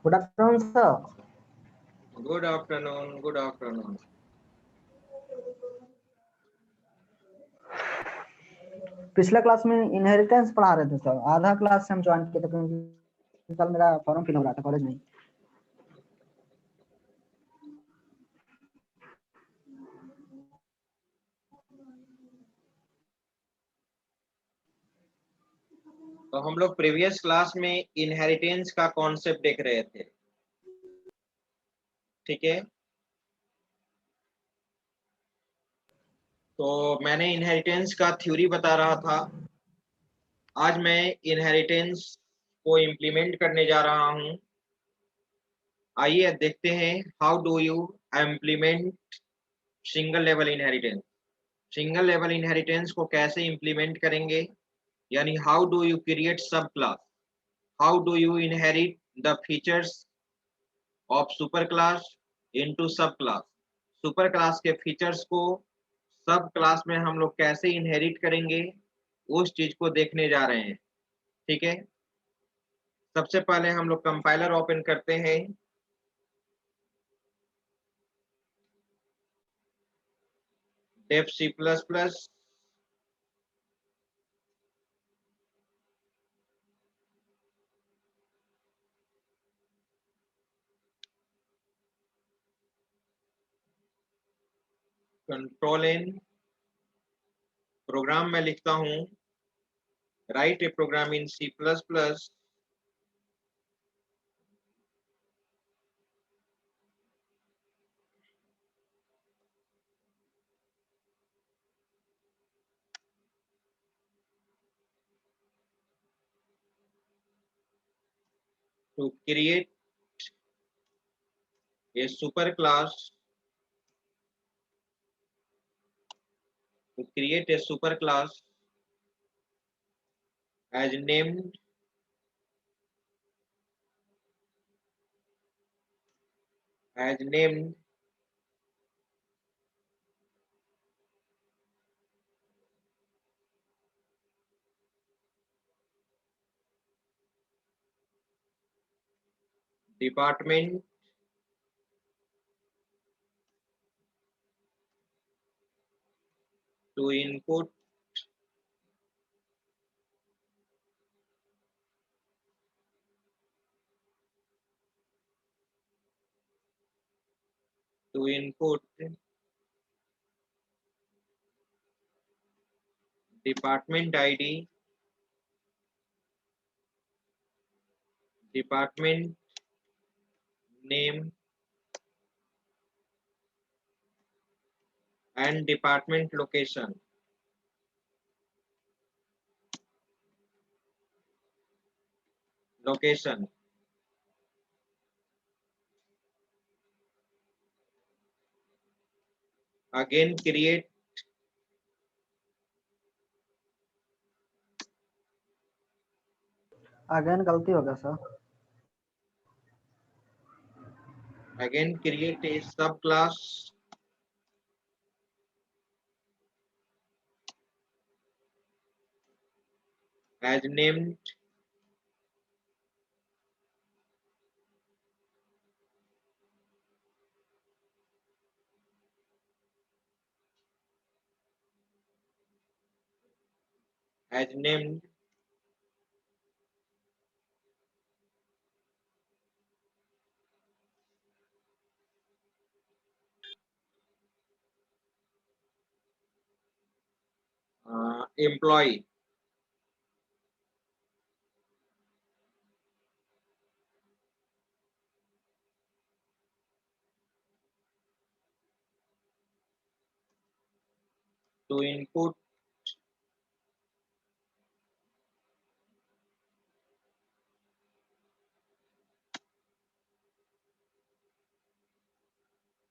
Good afternoon sir. Good afternoon, good afternoon. पिछले class में inheritance पढ़ा रहे थे सर, आधा क्लास से हम ज्वाइन किए थे क्योंकि कल मेरा फॉर्म फिल हो रहा था कॉलेज में। तो हम लोग प्रीवियस क्लास में इनहेरिटेंस का कॉन्सेप्ट देख रहे थे, ठीक है। तो मैंने इनहेरिटेंस का थ्योरी बता रहा था। आज मैं इनहेरिटेंस को इम्प्लीमेंट करने जा रहा हूं। आइए देखते हैं how do you implement single level inheritance. Single level inheritance को कैसे इम्प्लीमेंट करेंगे, यानी हाउ डू यू क्रिएट सब class, how do you inherit the features of super class into सब क्लास। सुपर क्लास के फीचर्स को सब क्लास में हम लोग कैसे इनहेरिट करेंगे, उस चीज को देखने जा रहे हैं, ठीक है। सबसे पहले हम लोग कंपाइलर ओपन करते हैं। Dev C plus plus, control N, program में लिखता हूं write a program in C plus plus to create a super class, to create a superclass as named department to input department ID, department name and department location. Again create again गलती हो गया sir. a subclass as named employee. To input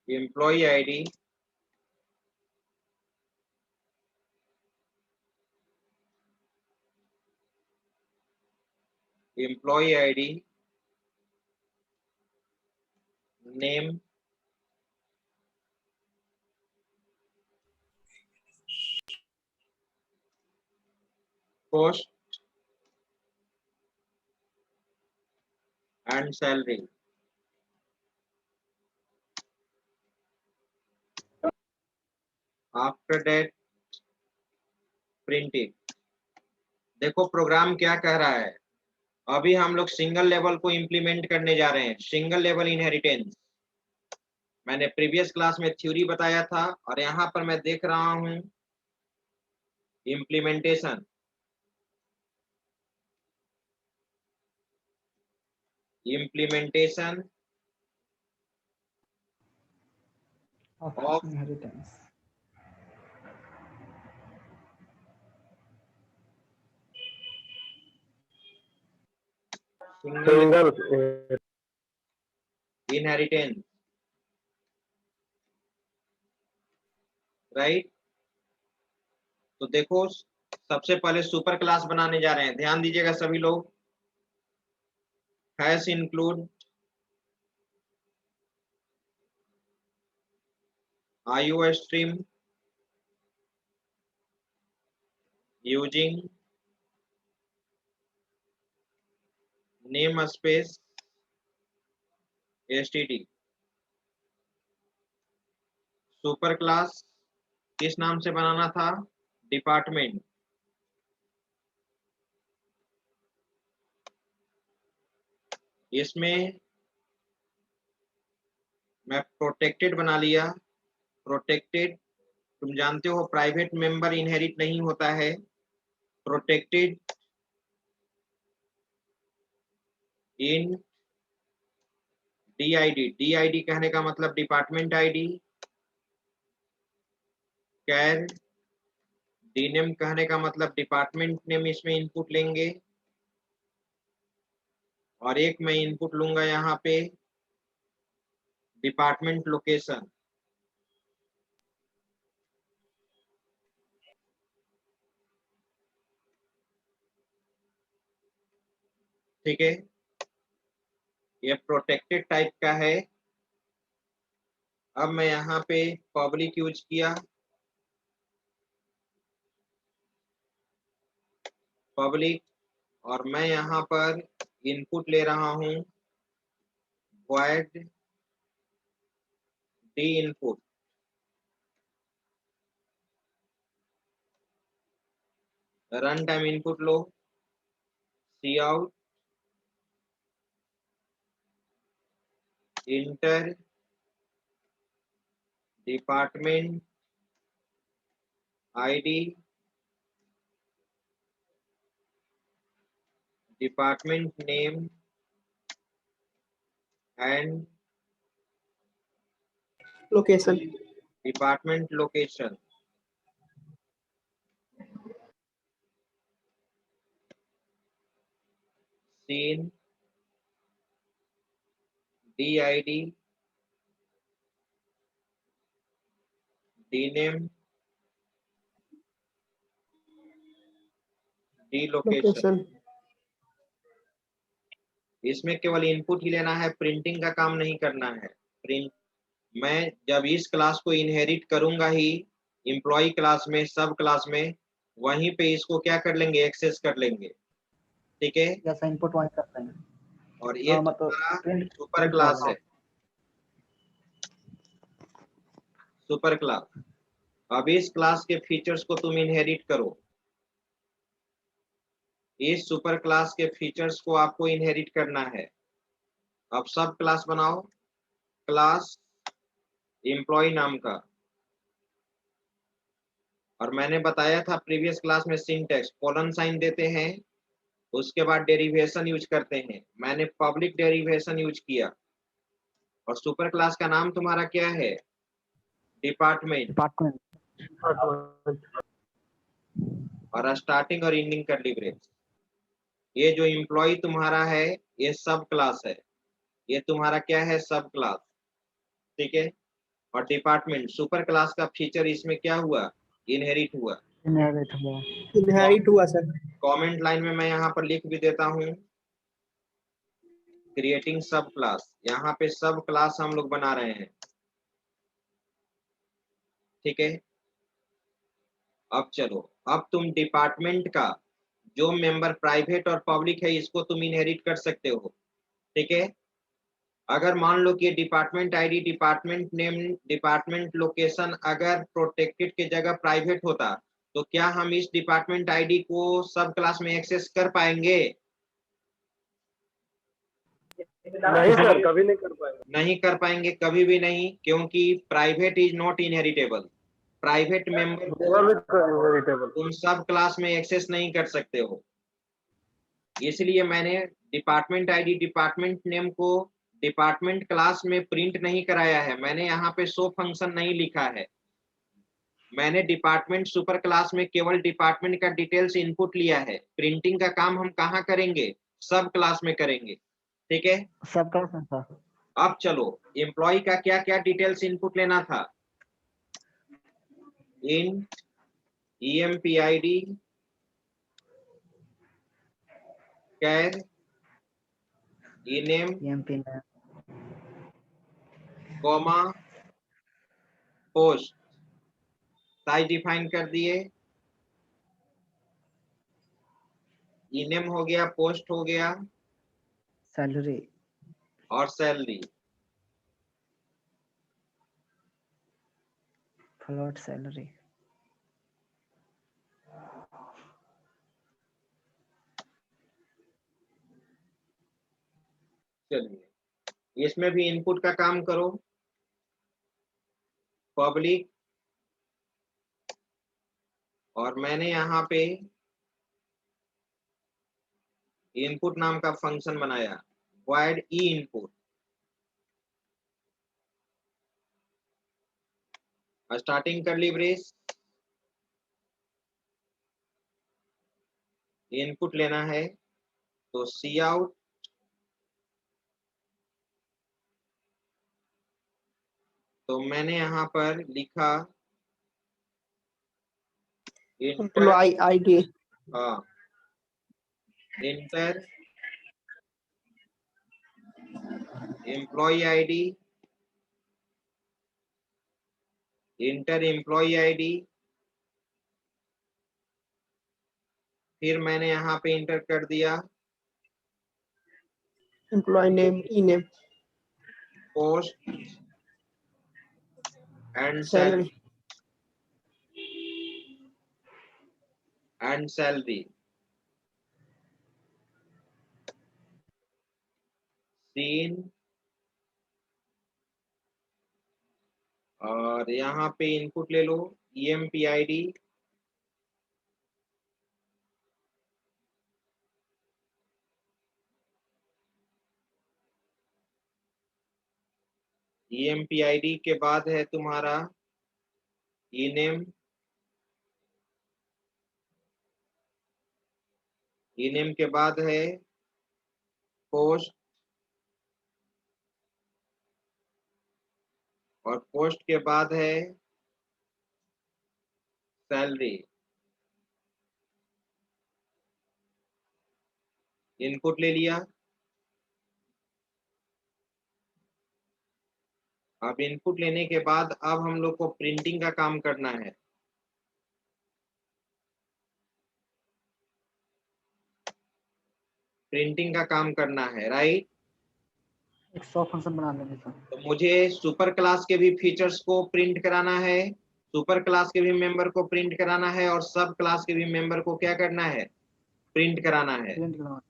employee ID, name, post and salary. After that print it. देखो programme क्या कह रहा है, अभी हम लोग सिंगल लेवल को इंप्लीमेंट करने जा रहे हैं, सिंगल लेवल इनहेरिटेंस। मैंने प्रीवियस क्लास में थ्योरी बताया था और यहाँ पर मैं देख रहा हूं implementation. Implementation of of inheritance. Single single inheritance, right. तो देखो सबसे पहले सुपर क्लास बनाने जा रहे हैं, ध्यान दीजिएगा सभी लोग। Hash include IO stream using namespace std। Super class किस नाम से बनाना था, डिपार्टमेंट। इसमें मैं प्रोटेक्टेड बना लिया। प्रोटेक्टेड, तुम जानते हो प्राइवेट मेंबर इनहेरिट नहीं होता है। प्रोटेक्टेड इन DID, DID कहने का मतलब डिपार्टमेंट आईडी। कैर डीनेम कहने का मतलब डिपार्टमेंट नेम इसमें इनपुट लेंगे, और एक मैं इनपुट लूंगा यहाँ पे डिपार्टमेंट लोकेशन। ठीक है, ये प्रोटेक्टेड टाइप का है। अब मैं यहाँ पे पब्लिक यूज किया, पब्लिक, और मैं यहाँ पर इनपुट ले रहा हूँ void d input। Run time input लो, cout enter department ID, department name and location. Department location. Cin DID D name D location. इसमें केवल इनपुट ही लेना है, प्रिंटिंग का काम नहीं करना है। प्रिंट मैं जब इस क्लास को इनहेरिट करूंगा ही एम्प्लॉय क्लास में, सब क्लास में, वहीं पे इसको क्या कर लेंगे, एक्सेस कर लेंगे। ठीक है, जैसा इनपुट वहीं करते हैं। और ये मतलब तुम्हारा प्रिंट सुपर क्लास है, सुपर क्लास। अब इस क्लास के फीचर्स को तुम इनहेरिट करो, इस सुपर क्लास के फीचर्स को आपको इनहेरिट करना है। अब सब क्लास बनाओ, क्लास एम्प्लॉय नाम का। और मैंने बताया था प्रीवियस क्लास में सिंटैक्स, कोलन साइन देते हैं, उसके बाद डेरिवेशन यूज करते हैं। मैंने पब्लिक डेरिवेशन यूज किया। और सुपर क्लास का नाम तुम्हारा क्या है, डिपार्टमेंट, और स्टार्टिंग और एंडिंग कर्ली ब्रेस। ये जो एम्प्लॉय तुम्हारा है ये सब क्लास है, ये तुम्हारा क्या है, सब क्लास। ठीक है, और डिपार्टमेंट सुपर क्लास का फीचर इसमें क्या हुआ, इनहेरिट हुआ। इनहेरिट हुआ सर। कमेंट लाइन में मैं यहाँ पर लिख भी देता हूँ, क्रिएटिंग सब क्लास। यहाँ पे सब क्लास हम लोग बना रहे हैं। ठीक है, अब चलो, अब तुम डिपार्टमेंट का जो मेंबर प्राइवेट और पब्लिक है इसको तुम इनहेरिट कर सकते हो। ठीक है, अगर मान लो कि department ID, department name, department location अगर प्रोटेक्टेड के जगह प्राइवेट होता तो क्या हम इस डिपार्टमेंट आईडी को सब क्लास में एक्सेस कर पाएंगे? नहीं सर, कभी नहीं कर पाएंगे। नहीं कर पाएंगे, कभी भी नहीं, क्योंकि private is not inheritable. Private member inheritable तुम सब क्लास में एक्सेस नहीं कर सकते हो। इसलिए मैंने डिपार्टमेंट आईडी, डिपार्टमेंट नेम को डिपार्टमेंट क्लास में प्रिंट नहीं कराया है। मैंने यहाँ पे शो फंक्शन नहीं लिखा है। मैंने डिपार्टमेंट सुपर क्लास में केवल डिपार्टमेंट का डिटेल्स इनपुट लिया है। प्रिंटिंग का काम हम कहाँ करेंगे? सब क्लास में करेंगे। ठीक है, सब क्लास में था। अब चलो एम्प्लॉय का क्या क्या डिटेल्स इनपुट लेना था। Int empid char ename EMP में कॉमा पोस्ट। साइज डिफाइन कर दिए, ename हो गया, पोस्ट हो गया सैलरी और सैलरी। Float salary. चलिए इसमें भी इनपुट का काम करो। पब्लिक, और मैंने यहाँ पे इनपुट नाम का फंक्शन बनाया, void e input। स्टार्टिंग करली ब्रेस, इनपुट लेना है तो सी आउट तो मैंने यहाँ पर लिखा इंटर, एम्प्लॉय आईडी। हाँ enter employ ID, enter employ ID, फिर मैंने यहाँ पे इंटर कर दिया employ name, E name, post and salary. Salary cin. और यहाँ पे इनपुट ले लो empid empid के बाद है तुम्हारा ename, ename के बाद है पोस्ट, और पोस्ट के बाद है सैलरी। इनपुट ले लिया। अब इनपुट लेने के बाद अब हम लोग को प्रिंटिंग का काम करना है। प्रिंटिंग का काम करना है, राइट। एक 100 फंक्शन बना लेंगे सर। तो मुझे सुपर क्लास के भी फीचर्स को प्रिंट कराना है, सुपर क्लास के भी मेंबर को प्रिंट कराना है, और सब क्लास के भी मेंबर को क्या करना है? प्रिंट कराना है। प्रिंट करवा।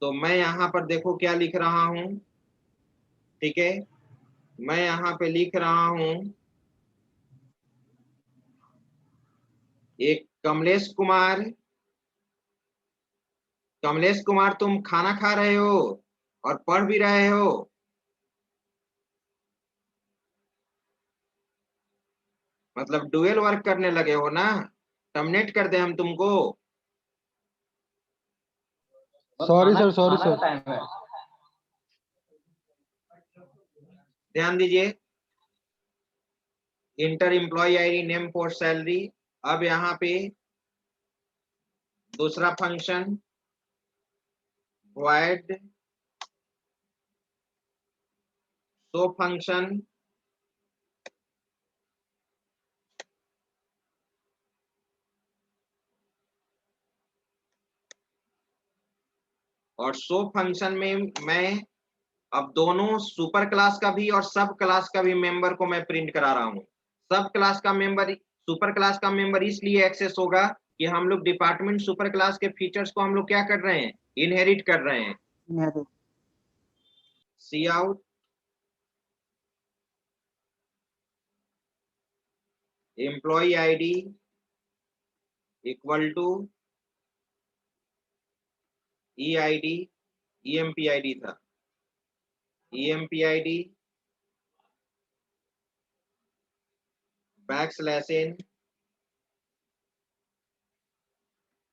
तो मैं यहाँ पर देखो क्या लिख रहा हूँ। ठीक है, मैं यहाँ पे लिख रहा हूँ एक कमलेश कुमार। कमलेश कुमार तुम खाना खा रहे हो और पढ़ भी रहे हो। मतलब डुअल वर्क करने लगे हो ना। टर्मिनेट कर दे हम तुमको। Sorry sir, sorry sir. ध्यान दीजिए, enter employ ID, name, post, salary. अब यहाँ पे दूसरा फंक्शन void show फंक्शन, और शो फंक्शन में मैं अब दोनों सुपर क्लास का भी और सब क्लास का भी मेंबर को मैं प्रिंट करा रहा हूँ। सब क्लास का मेंबर सुपर क्लास का मेंबर इसलिए एक्सेस होगा कि हम लोग डिपार्टमेंट सुपर क्लास के फीचर्स को हम लोग क्या कर रहे हैं, इनहेरिट कर रहे हैं। inherit cout employ ID equal to E ID, EMP ID था, EMP ID \n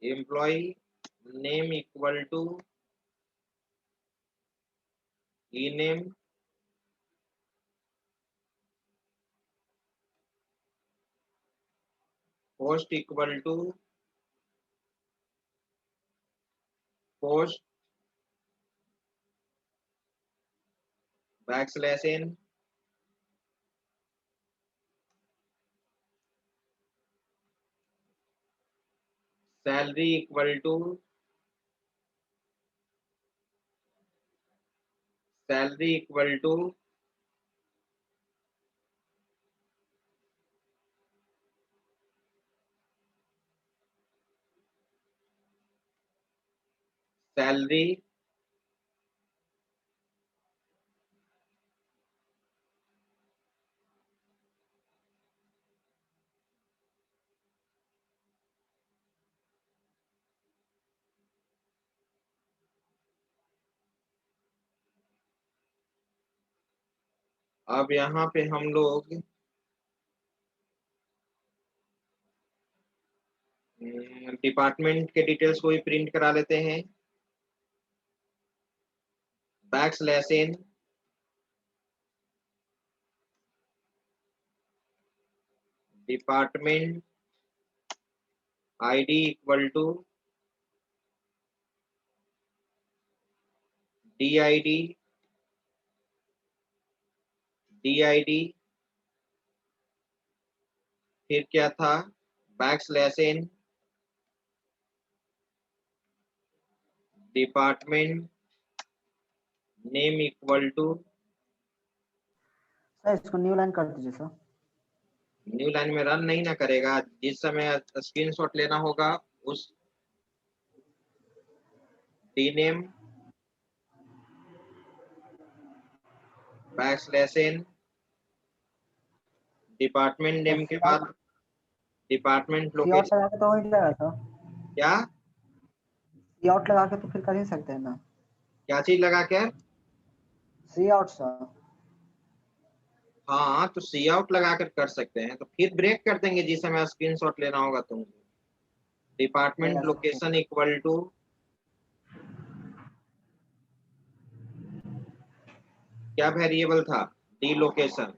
employ name equal to E name post equal to post \n salary equal to salary equal to salary अब यहाँ पे हम लोग department के details को भी print करा लेते हैं। \n department ID equal to DID फिर क्या था, \n department name equal to, sir इसको न्यू लाइन कर दीजिए सर। न्यू लाइन में रन नहीं ना करेगा, जिस समय स्क्रीनशॉट लेना होगा उस डीनेम \n डिपार्टमेंट नेम के बाद डिपार्टमेंट सी आउट लोकेशन लगा के तो हो ही जाएगा सर। क्या सी आउट लगा के तो फिर कर ही सकते हैं ना। क्या चीज लगा के, सी आउट सर। हाँ तो सी आउट लगा कर सकते हैं, तो फिर ब्रेक कर देंगे जिस समय स्क्रीनशॉट लेना होगा तुमको। डिपार्टमेंट लोकेशन इक्वल टू क्या वेरिएबल था, D location.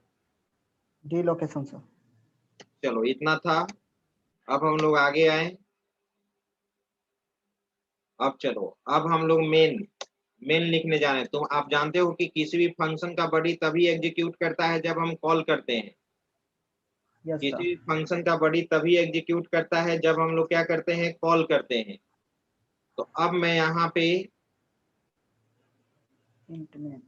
D location sir. चलो इतना था। अब हम लोग आगे आए। अब चलो अब हम लोग मेन लिखने जा रहे हैं। तुम आप जानते हो कि किसी भी फंक्शन का बॉडी तभी एग्जीक्यूट करता है जब हम कॉल करते हैं। यस किसी सर। भी फंक्शन का बॉडी तभी एग्जीक्यूट करता है जब हम लोग क्या करते हैं, कॉल करते हैं। तो अब मैं यहाँ पे इंट में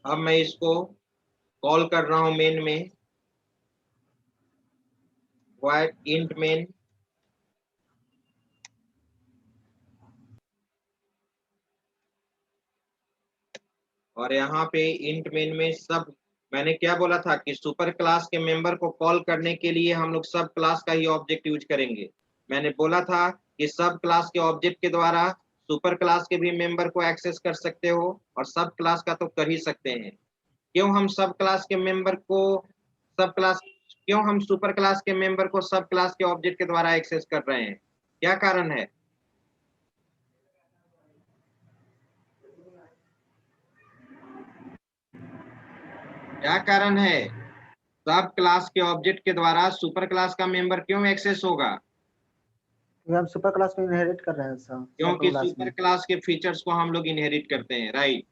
अब मैं इसको कॉल कर रहा हूं मेन में, void int main और यहाँ पे इंट मेन में सब, मैंने क्या बोला था कि सुपर क्लास के मेंबर को कॉल करने के लिए हम लोग सब क्लास का ही ऑब्जेक्ट यूज करेंगे। मैंने बोला था कि सब क्लास के ऑब्जेक्ट के द्वारा सुपर क्लास के भी मेंबर को एक्सेस कर सकते हो और सब क्लास का तो कर ही सकते हैं। क्यों हम सब क्लास के मेंबर को सब क्लास क्यों हम सुपर क्लास के मेंबर को सब क्लास के ऑब्जेक्ट के द्वारा एक्सेस कर रहे हैं, क्या कारण है? क्या कारण है सब क्लास के ऑब्जेक्ट के द्वारा सुपर क्लास का मेंबर क्यों एक्सेस होगा? हम सुपर क्लास में इनहेरिट कर रहे हैं सर। क्योंकि क्लास सुपर में क्लास के फीचर्स को हम लोग इनहेरिट करते हैं, राइट।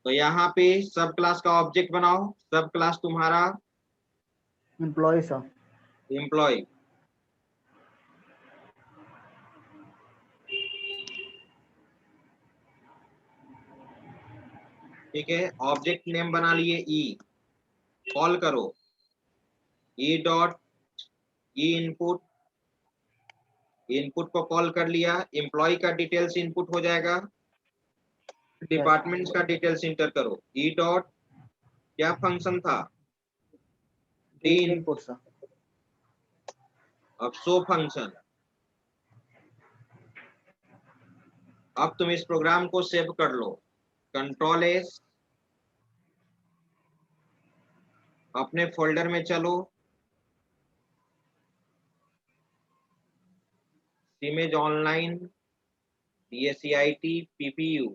तो यहाँ पे सब क्लास का ऑब्जेक्ट बनाओ। सब क्लास तुम्हारा एम्प्लॉय सर। एम्प्लॉय, ठीक है, ऑब्जेक्ट नेम बना लिए ई, कॉल करो E dot E input, input को कॉल कर लिया, एम्प्लॉय का डिटेल्स इनपुट हो जाएगा, डिपार्टमेंट्स का डिटेल्स इंटर करो, ई डॉट क्या फंक्शन था, डी इनपुट सर। अब शो फंक्शन। अब तुम इस प्रोग्राम को सेव कर लो, कंट्रोल एस, अपने फोल्डर में चलो, इमेज ऑनलाइन DSCIT PPU,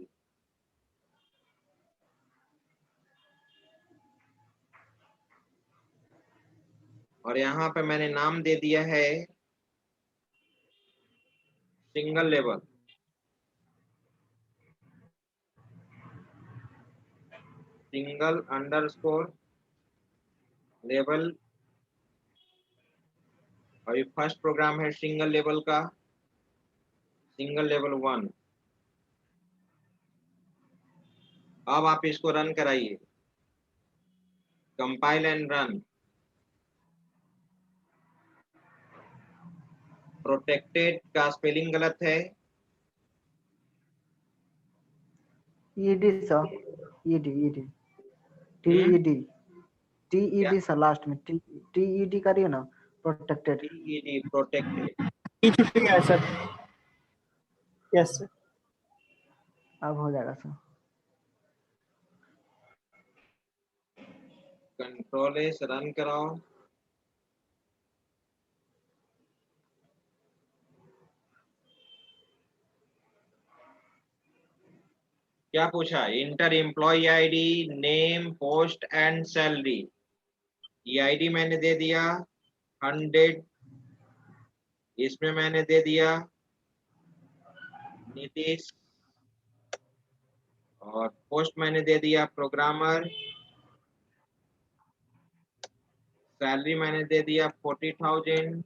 और यहाँ पे मैंने नाम दे दिया है single level, single underscore level, और ये फर्स्ट प्रोग्राम है सिंगल लेवल का, सिंगल लेवल 1। अब आप इसको रन कराइए, कंपाइल एंड रन। प्रोटेक्टेड का स्पेलिंग गलत है, ED sir, ED TED TED sir, last में टीईडी करिए ना, प्रोटेक्टेड। TED protected. P50 है सर। Yes sir. अब हो जाएगा सर। कंट्रोल एस रन कराओ, क्या पूछा, enter employ ID, name, post and salary. ये आईडी मैंने दे दिया 100, इसमें मैंने दे दिया नीतीश, और पोस्ट मैंने दे दिया प्रोग्रामर, सैलरी मैंने दे दिया 40,000,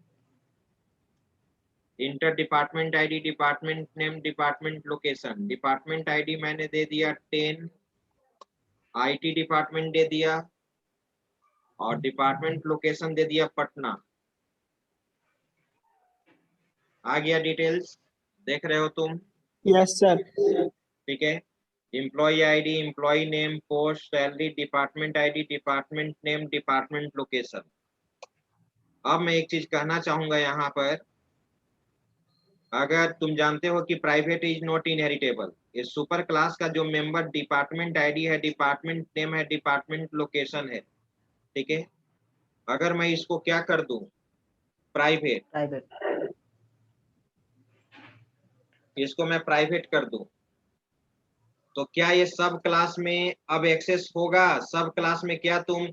inter department ID, department name, department location, department ID मैंने दे दिया 10, IT डिपार्टमेंट दे दिया, और डिपार्टमेंट लोकेशन दे दिया पटना। आ गया डिटेल्स, देख रहे हो तुम? Yes sir. ठीक है, employ ID, employ name, post, salary, department ID, department name, department location. अब मैं एक चीज कहना चाहूंगा यहाँ पर, अगर तुम जानते हो कि प्राइवेट इज नॉट इनहेरिटेबल, इस सुपर क्लास का जो मेंबर डिपार्टमेंट आईडी है, डिपार्टमेंट नेम है, डिपार्टमेंट लोकेशन है, ठीक है, अगर मैं इसको क्या कर दूं, प्राइवेट, इसको मैं प्राइवेट कर दूं, तो क्या ये सब क्लास में अब एक्सेस होगा? सब क्लास में क्या तुम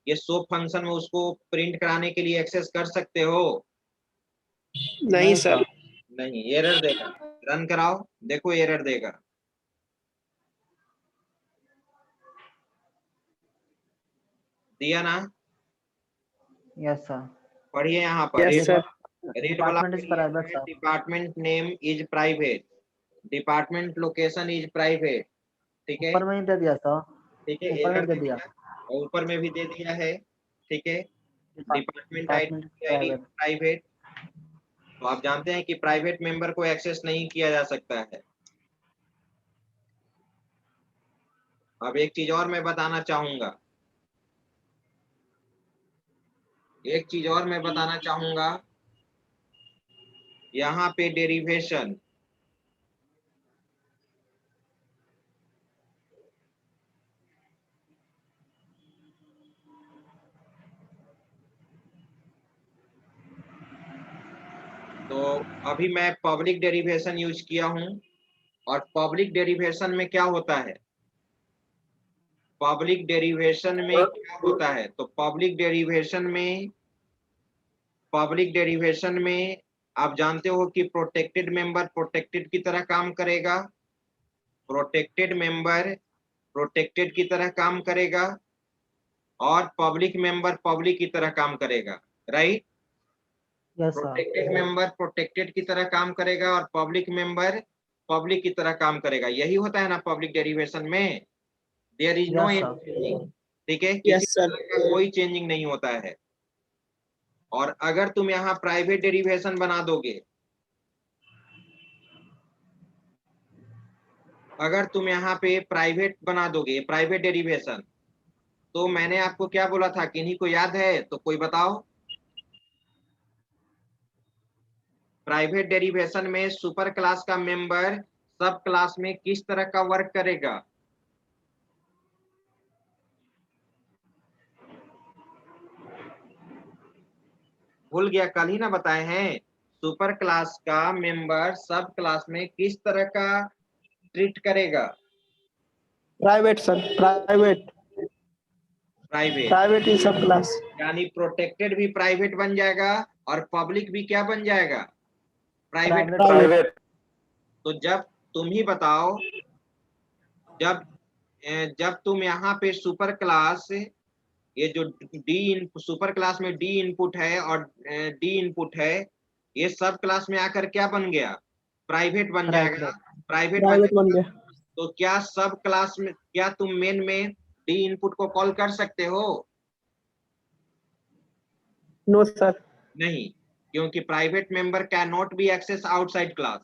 ये शो फंक्शन में उसको प्रिंट कराने के लिए एक्सेस कर सकते हो? नहीं सर। नहीं, एरर देगा। रन कराओ, देखो एरर देगा। दिया ना? Yes sir. पढ़िए यहाँ पर, यस सर। रेड वाला department is private sir. Department name is private, department location is private, ठीक है, ऊपर में ही दे दिया सर, ठीक है, ऊपर में एरर दे दे दिया। दिया, और ऊपर में भी दे दिया है, ठीक है, डिपार्टमेंट डिपार्टमेंट आईडी प्राइवेट। तो आप जानते हैं कि प्राइवेट मेंबर को एक्सेस नहीं किया जा सकता है। अब एक चीज और मैं बताना चाहूंगा, एक चीज और मैं बताना चाहूंगा, यहाँ पे डेरिवेशन, तो अभी मैं पब्लिक डेरिवेशन यूज किया हूं, और पब्लिक डेरिवेशन में क्या होता है, पब्लिक डेरिवेशन में क्या होता है, तो पब्लिक डेरिवेशन में आप जानते हो कि प्रोटेक्टेड मेंबर प्रोटेक्टेड की तरह काम करेगा, प्रोटेक्टेड मेंबर प्रोटेक्टेड की तरह काम करेगा, और पब्लिक मेंबर पब्लिक की तरह काम करेगा, right? Yes sir. Protected member protected की तरह काम करेगा, और पब्लिक मेंबर पब्लिक की तरह काम करेगा। यही होता है ना पब्लिक डेरिवेशन में। There is no Yes, sir. Changing, ठीक है, Yes, किसी sir. तरह का कोई चेंजिंग नहीं होता है। और अगर तुम यहाँ प्राइवेट डेरिवेशन बना दोगे, अगर तुम यहाँ पे प्राइवेट बना दोगे, प्राइवेट डेरिवेशन, तो मैंने आपको क्या बोला था, किन्हीं को याद है तो कोई बताओ। प्राइवेट डेरिवेशन में सुपर क्लास का मेंबर सब क्लास में किस तरह का वर्क करेगा? भूल गया, कल ही ना बताए हैं। सुपर क्लास का मेंबर सब क्लास में किस तरह का ट्रीट करेगा? Private sir, private private, private in sub class. यानी प्रोटेक्टेड भी प्राइवेट बन जाएगा और पब्लिक भी क्या बन जाएगा? प्राइवेट। Private. प्राइवेट। तो जब तुम ही बताओ, जब तुम यहाँ पे सुपर क्लास, ये जो डी सुपर क्लास में डी इनपुट है और डी इनपुट है, ये सब क्लास में आकर क्या बन गया? प्राइवेट बन जाएगा। प्राइवेट प्राइवेट बन गया। तो क्या सब क्लास में, क्या तुम मेन में डी इनपुट को कॉल कर सकते हो? No sir. नहीं, क्योंकि private member can not be access outside class.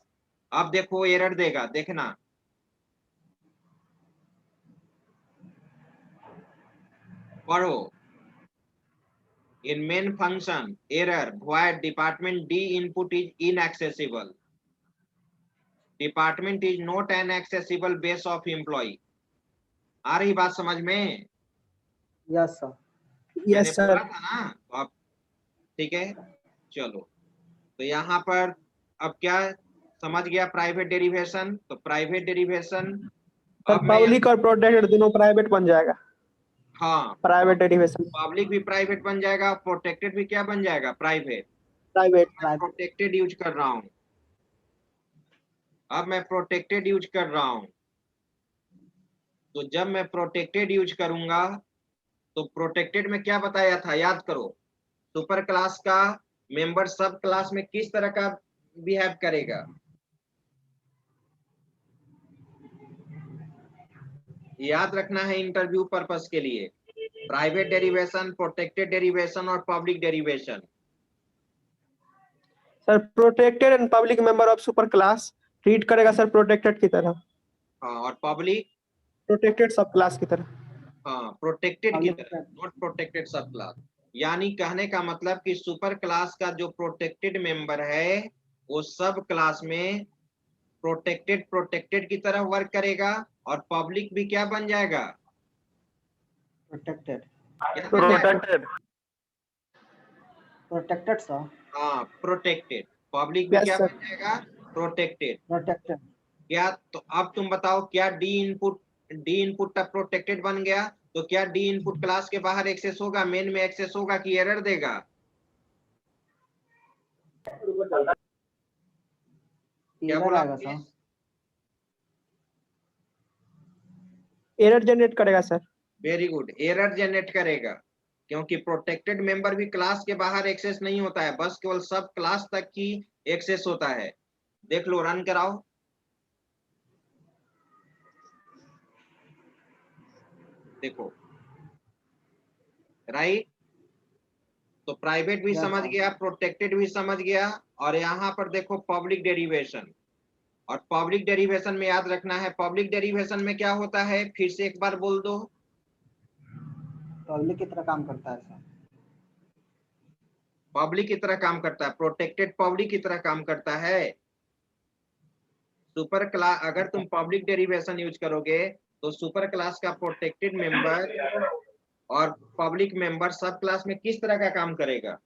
अब देखो एरर देगा, देखना। पढ़ो, in main function error void department d input is inaccessible, department is not an accessible base of employee। आ रही बात समझ में? Yes, sir. मैंने यस सर। बोला था ना, तो आप ठीक है। चलो, तो यहाँ पर अब क्या समझ गया प्राइवेट डेरिवेशन? तो प्राइवेट डेरिवेशन सर अब मैं, पब्लिक और प्रोटेक्टेड दोनों प्राइवेट बन जाएगा। हाँ, प्राइवेट डेरिवेशन पब्लिक भी प्राइवेट बन जाएगा, प्रोटेक्टेड भी क्या बन जाएगा? प्राइवेट। प्राइवेट। मैं प्रोटेक्टेड यूज कर रहा हूँ, अब मैं प्रोटेक्टेड यूज कर रहा हूँ। तो जब मैं प्रोटेक्टेड यूज करूंगा, तो प्रोटेक्टेड में क्या बताया था, याद करो। सुपर क्लास का मेंबर सब क्लास में किस तरह का बिहेव करेगा? याद रखना है इंटरव्यू पर्पस के लिए। प्राइवेट डेरिवेशन, प्रोटेक्टेड डेरिवेशन और public derivation. Sir protected and public member of super class treat करेगा सर प्रोटेक्टेड की तरह। हाँ, और पब्लिक प्रोटेक्टेड सब क्लास की तरह। हाँ, प्रोटेक्टेड की Public- तरह, नॉट प्रोटेक्टेड सब क्लास। यानी कहने का मतलब कि सुपर क्लास का जो प्रोटेक्टेड मेंबर है, वो सब क्लास में प्रोटेक्टेड की तरह वर्क करेगा, और पब्लिक भी क्या बन जाएगा? Protected. क्या बन जाएगा? प्रोटेक्टेड। Protected, sir. हाँ, प्रोटेक्टेड। पब्लिक भी Yes, क्या sir. बन जाएगा? प्रोटेक्टेड। Protected. क्या, तो अब तुम बताओ, क्या डी इनपुट तक प्रोटेक्टेड बन गया? तो क्या डी इनपुट क्लास के बाहर एक्सेस होगा, मेन में एक्सेस होगा कि एरर देगा? क्या Error बोला आएगा, आपने? sir. एरर जनरेट करेगा sir. Very good, error generate करेगा, क्योंकि प्रोटेक्टेड मेंबर भी क्लास के बाहर एक्सेस नहीं होता है, बस केवल सब क्लास तक की एक्सेस होता है। देख लो, रन कराओ। देखो, राइट। तो प्राइवेट भी Yes, समझ sir. गया, प्रोटेक्टेड भी समझ गया, और यहाँ पर देखो पब्लिक डेरिवेशन। और पब्लिक डेरिवेशन में याद रखना है, पब्लिक डेरिवेशन में क्या होता है, फिर से एक बार बोल दो। Public की तरह काम करता है, sir. पब्लिक की तरह काम करता है, प्रोटेक्टेड पब्लिक की तरह काम करता है। सुपर क्लास, अगर तुम पब्लिक डेरिवेशन यूज करोगे, तो सुपर क्लास का प्रोटेक्टेड मेंबर और पब्लिक मेंबर सब क्लास में किस तरह का काम करेगा?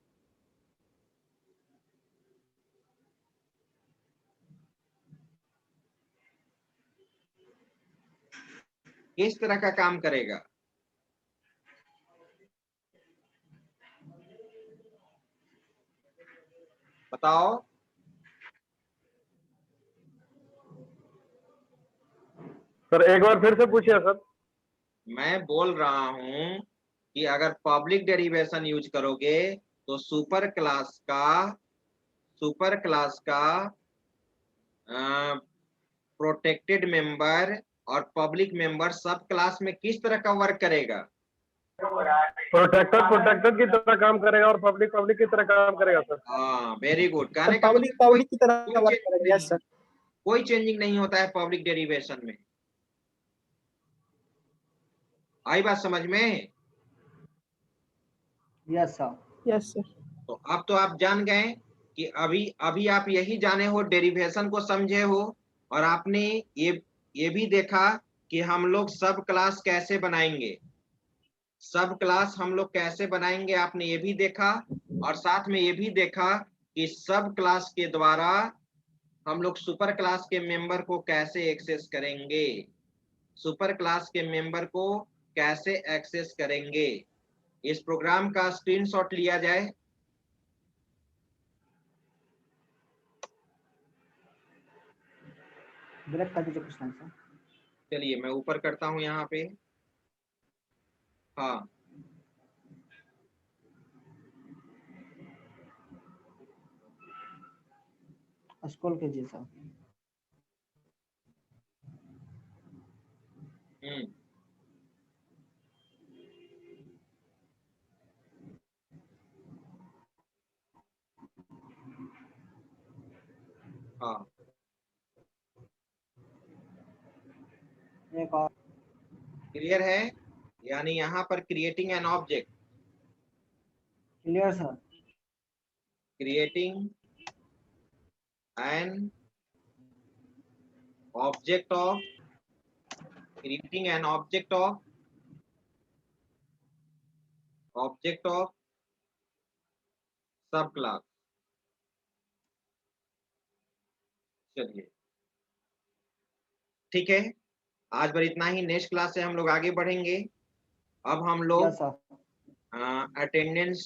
किस तरह का काम करेगा? बताओ। सर एक बार फिर से पूछिए सर। मैं बोल रहा हूं कि अगर पब्लिक डेरिवेशन यूज करोगे, तो सुपर क्लास का प्रोटेक्टेड मेंबर और पब्लिक मेंबर सब क्लास में किस तरह का वर्क करेगा? प्रोटेक्टर की तरह काम करेगा और पब्लिक की तरह काम करेगा सर। हाँ, वेरी गुड। सर कहने का पब्लिक मतलब पब्लिक की तरह कोई वर्क चेंजिंग करेगा। Yes sir. कोई चेंजिंग नहीं होता है पब्लिक डेरिवेशन में। आई बात समझ में? Yes sir. Yes sir. तो अब तो आप जान गए कि अभी आप यही जाने हो, डेरिवेशन को समझे हो, और आपने ये भी देखा कि हम लोग सब क्लास कैसे बनाएंगे। सब क्लास हम लोग कैसे बनाएंगे आपने ये भी देखा, और साथ में ये भी देखा कि सब क्लास के द्वारा हम लोग सुपर क्लास के मेंबर को कैसे एक्सेस करेंगे। सुपर क्लास के मेंबर को कैसे एक्सेस करेंगे। इस प्रोग्राम का स्क्रीनशॉट लिया जाए। ब्रेक कर दीजिए कुछ टाइम सर। चलिए मैं ऊपर करता हूं यहाँ पे। हाँ, स्क्रॉल कीजिए सर। हाँ, एक और क्लियर है? यानी यहाँ पर creating an object, clear sir. Creating an object of, creating an object of सब क्लास। चलिए ठीक है, आज पर इतना ही। नेक्स्ट क्लास से हम लोग आगे बढ़ेंगे। अब हम लोग यस सर। अटेंडेंस